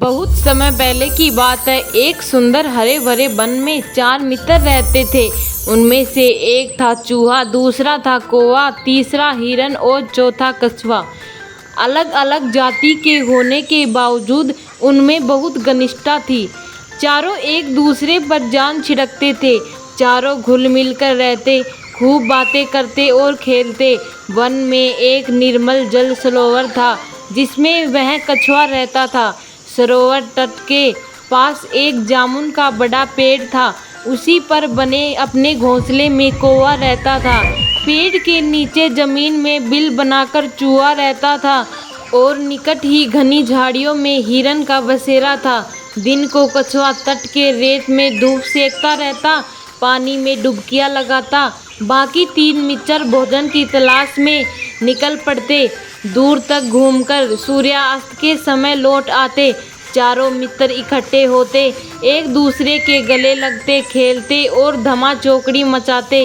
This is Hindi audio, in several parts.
बहुत समय पहले की बात है। एक सुंदर हरे भरे वन में 4 मित्र रहते थे। उनमें से एक था चूहा, दूसरा था कौवा, तीसरा हिरन और चौथा कछुआ। अलग अलग जाति के होने के बावजूद उनमें बहुत घनिष्ठता थी। चारों एक दूसरे पर जान छिड़कते थे। चारों घुल मिल कर रहते, खूब बातें करते और खेलते। वन में एक निर्मल जल सरोवर था जिसमें वह कछुआ रहता था। सरोवर तट के पास एक जामुन का बड़ा पेड़ था। उसी पर बने अपने घोंसले में कौवा रहता था। पेड़ के नीचे जमीन में बिल बनाकर चूहा रहता था और निकट ही घनी झाड़ियों में हिरन का बसेरा था। दिन को कछुआ तट के रेत में धूप सेकता रहता, पानी में डुबकियां लगाता। बाकी 3 मित्र भोजन की तलाश में निकल पड़ते। दूर तक घूमकर सूर्यास्त के समय लौट आते। चारों मित्र इकट्ठे होते, एक दूसरे के गले लगते, खेलते और धमा चौकड़ी मचाते।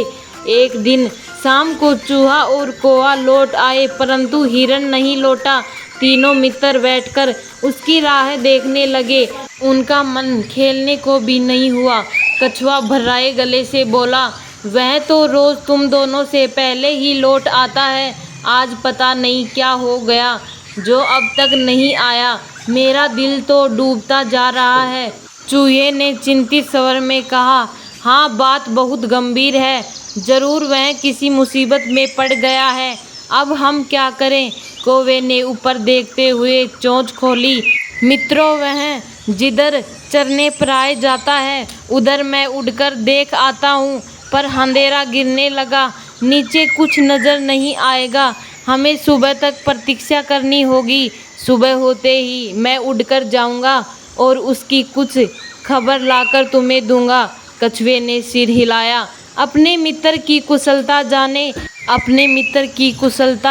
एक दिन शाम को चूहा और कौवा लौट आए, परंतु हिरन नहीं लौटा। तीनों मित्र बैठकर उसकी राह देखने लगे। उनका मन खेलने को भी नहीं हुआ। कछुआ भर्राए गले से बोला, वह तो रोज तुम दोनों से पहले ही लौट आता है। आज पता नहीं क्या हो गया जो अब तक नहीं आया। मेरा दिल तो डूबता जा रहा है। चूहे ने चिंतित स्वर में कहा, हाँ, बात बहुत गंभीर है। जरूर वह किसी मुसीबत में पड़ गया है। अब हम क्या करें? कौवे ने ऊपर देखते हुए चोंच खोली। मित्रों, वह जिधर चरने प्राय जाता है उधर मैं उड़कर देख आता हूँ, पर अंधेरा गिरने लगा, नीचे कुछ नजर नहीं आएगा। हमें सुबह तक प्रतीक्षा करनी होगी। सुबह होते ही मैं उड़कर जाऊंगा और उसकी कुछ खबर लाकर तुम्हें दूंगा। कछुए ने सिर हिलाया। अपने मित्र की कुशलता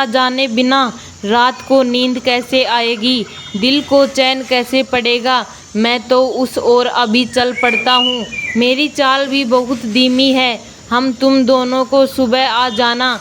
जाने बिना रात को नींद कैसे आएगी, दिल को चैन कैसे पड़ेगा। मैं तो उस ओर अभी चल पड़ता हूँ। मेरी चाल भी बहुत धीमी है। हम तुम दोनों को सुबह आ जाना।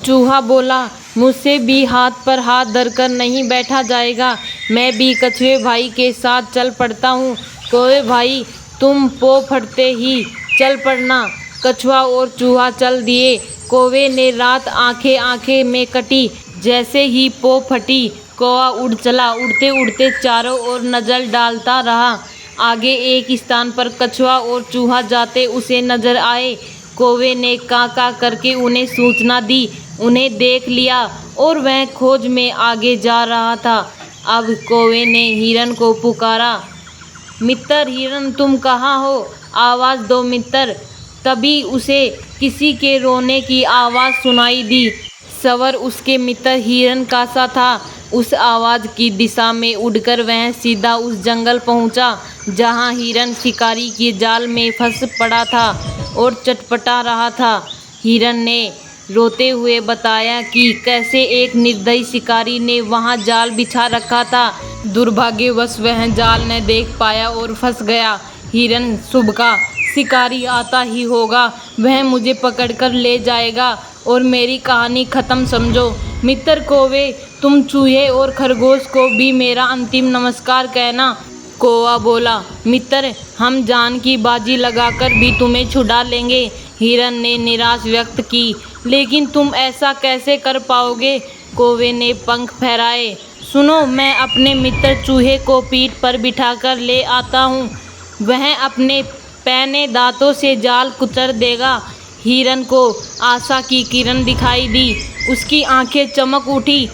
चूहा बोला, मुझसे भी हाथ पर हाथ धरकर नहीं बैठा जाएगा। मैं भी कछुए भाई के साथ चल पड़ता हूँ। कौवे भाई, तुम पौ फटते ही चल पड़ना। कछुआ और चूहा चल दिए। कौवे ने रात आंखें में कटी। जैसे ही पौ फटी, कौवा उड़ चला। उड़ते उड़ते चारों ओर नजर डालता रहा। आगे एक स्थान पर कछुआ और चूहा जाते उसे नजर आए। कौवे ने kaa kaa करके उन्हें सूचना दी। उन्हें देख लिया और वह खोज में आगे जा रहा था। अब कौवे ने हिरन को पुकारा, मित्र हिरन, तुम कहाँ हो? आवाज़ दो मित्र। तभी उसे किसी के रोने की आवाज़ सुनाई दी। स्वर उसके मित्र हिरन का सा था। उस आवाज़ की दिशा में उड़कर वह सीधा उस जंगल पहुंचा जहां हिरन शिकारी के जाल में फंस पड़ा था और चटपटा रहा था। हिरन ने रोते हुए बताया कि कैसे एक निर्दयी शिकारी ने वहां जाल बिछा रखा था। दुर्भाग्यवश वह जाल न देख पाया और फंस गया। हिरन सुबह का शिकारी आता ही होगा, वह मुझे पकड़कर ले जाएगा और मेरी कहानी ख़त्म समझो। मित्र कौवे, तुम चूहे और खरगोश को भी मेरा अंतिम नमस्कार कहना। कौवा बोला, मित्र, हम जान की बाजी लगाकर भी तुम्हें छुड़ा लेंगे। हिरन ने निराश व्यक्त की, लेकिन तुम ऐसा कैसे कर पाओगे? कौवे ने पंख फहराए। सुनो, मैं अपने मित्र चूहे को पीठ पर बिठाकर ले आता हूँ। वह अपने पैने दांतों से जाल कुतर देगा। हिरन को आशा की किरण दिखाई दी। उसकी आंखें चमक उठी।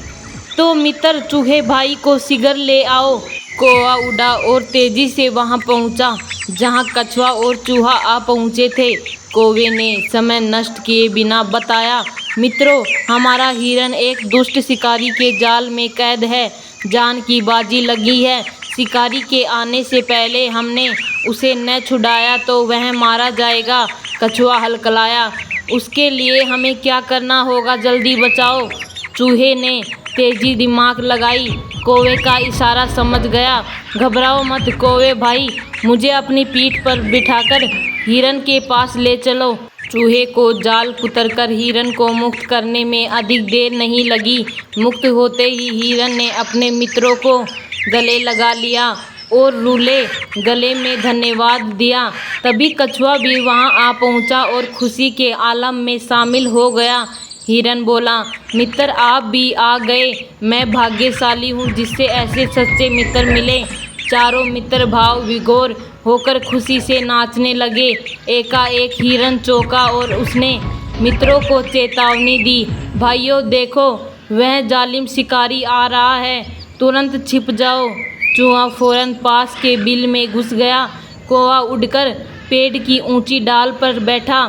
तो मित्र चूहे भाई को शीघ्र ले आओ। कौवा उड़ा और तेजी से वहां पहुंचा जहां कछुआ और चूहा आ पहुंचे थे। कौवे ने समय नष्ट किए बिना बताया, मित्रों, हमारा हिरन एक दुष्ट शिकारी के जाल में कैद है। जान की बाजी लगी है। शिकारी के आने से पहले हमने उसे न छुड़ाया तो वह मारा जाएगा। कछुआ हलकलाया, उसके लिए हमें क्या करना होगा, जल्दी बताओ। चूहे ने तेजी दिमाग लगाई। कौवे का इशारा समझ गया। घबराओ मत कौवे भाई, मुझे अपनी पीठ पर बिठाकर हिरन के पास ले चलो। चूहे को जाल कुतरकर हिरन को मुक्त करने में अधिक देर नहीं लगी। मुक्त होते ही हिरन ने अपने मित्रों को गले लगा लिया और रूले गले में धन्यवाद दिया। तभी कछुआ भी वहां आ पहुंचा और खुशी के आलम में शामिल हो गया। हिरन बोला, मित्र आप भी आ गए, मैं भाग्यशाली हूँ जिससे ऐसे सच्चे मित्र मिले। चारों मित्र भाव विभोर होकर खुशी से नाचने लगे। एकाएक हिरन चौंका और उसने मित्रों को चेतावनी दी, भाइयों देखो वह जालिम शिकारी आ रहा है, तुरंत छिप जाओ। चूहा फौरन पास के बिल में घुस गया। कौवा उड़कर पेड़ की ऊंची डाल पर बैठा।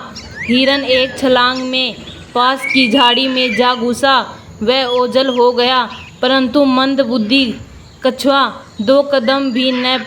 हिरन एक छलांग में पास की झाड़ी में जा घुसा। वह ओझल हो गया, परंतु मंदबुद्धि कछुआ 2 कदम भी न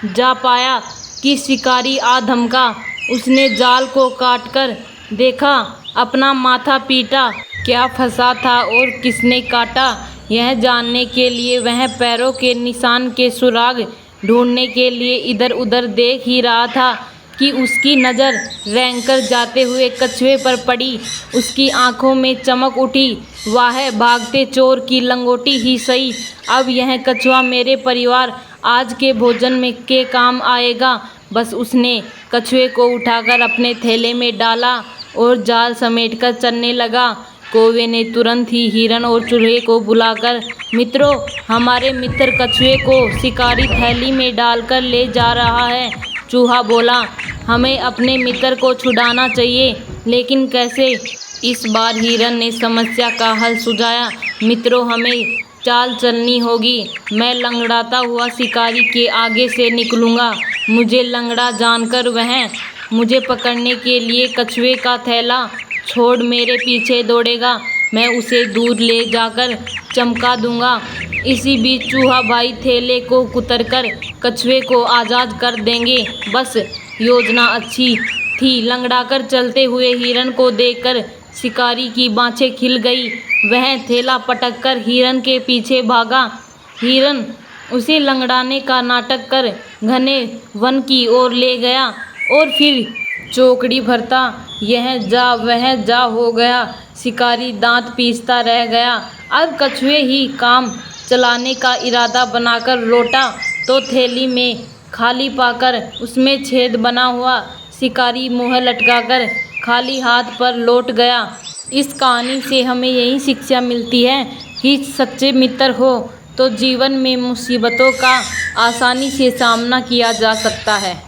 जा पाया कि शिकारी आ धमका। उसने जाल को काटकर देखा, अपना माथा पीटा, क्या फंसा था और किसने काटा, यह जानने के लिए वह पैरों के निशान के सुराग ढूंढने के लिए इधर उधर देख ही रहा था कि उसकी नज़र रेंगकर जाते हुए कछुए पर पड़ी। उसकी आंखों में चमक उठी, वाह भागते चोर की लंगोटी ही सही, अब यह कछुआ मेरे परिवार आज के भोजन में के काम आएगा। बस उसने कछुए को उठाकर अपने थैले में डाला और जाल समेटकर चलने लगा। कौवे ने तुरंत ही हिरन और चूहे को बुलाकर, मित्रों हमारे मित्र कछुए को शिकारी थैली में डालकर ले जा रहा है। चूहा बोला, हमें अपने मित्र को छुड़ाना चाहिए, लेकिन कैसे? इस बार हिरन ने समस्या का हल सुझाया, मित्रों हमें चाल चलनी होगी। मैं लंगड़ाता हुआ शिकारी के आगे से निकलूंगा। मुझे लंगड़ा जानकर वह मुझे पकड़ने के लिए कछुए का थैला छोड़ मेरे पीछे दौड़ेगा। मैं उसे दूर ले जाकर चमका दूंगा। इसी बीच चूहा भाई थैले को कुतरकर कछुए को आज़ाद कर देंगे। बस योजना अच्छी थी। लंगड़ाकर चलते हुए हिरन को देखकर शिकारी की बाँछें खिल गई। वह थैला पटककर हिरन के पीछे भागा। हिरन उसे लंगड़ाने का नाटक कर घने वन की ओर ले गया और फिर चौकड़ी भरता यह जा वह जा हो गया। शिकारी दांत पीसता रह गया। अब कछुए ही काम चलाने का इरादा बनाकर लौटा तो थैली में खाली पाकर उसमें छेद बना हुआ शिकारी मुँह लटकाकर खाली हाथ पर लौट गया। इस कहानी से हमें यही शिक्षा मिलती है कि सच्चे मित्र हो तो जीवन में मुसीबतों का आसानी से सामना किया जा सकता है।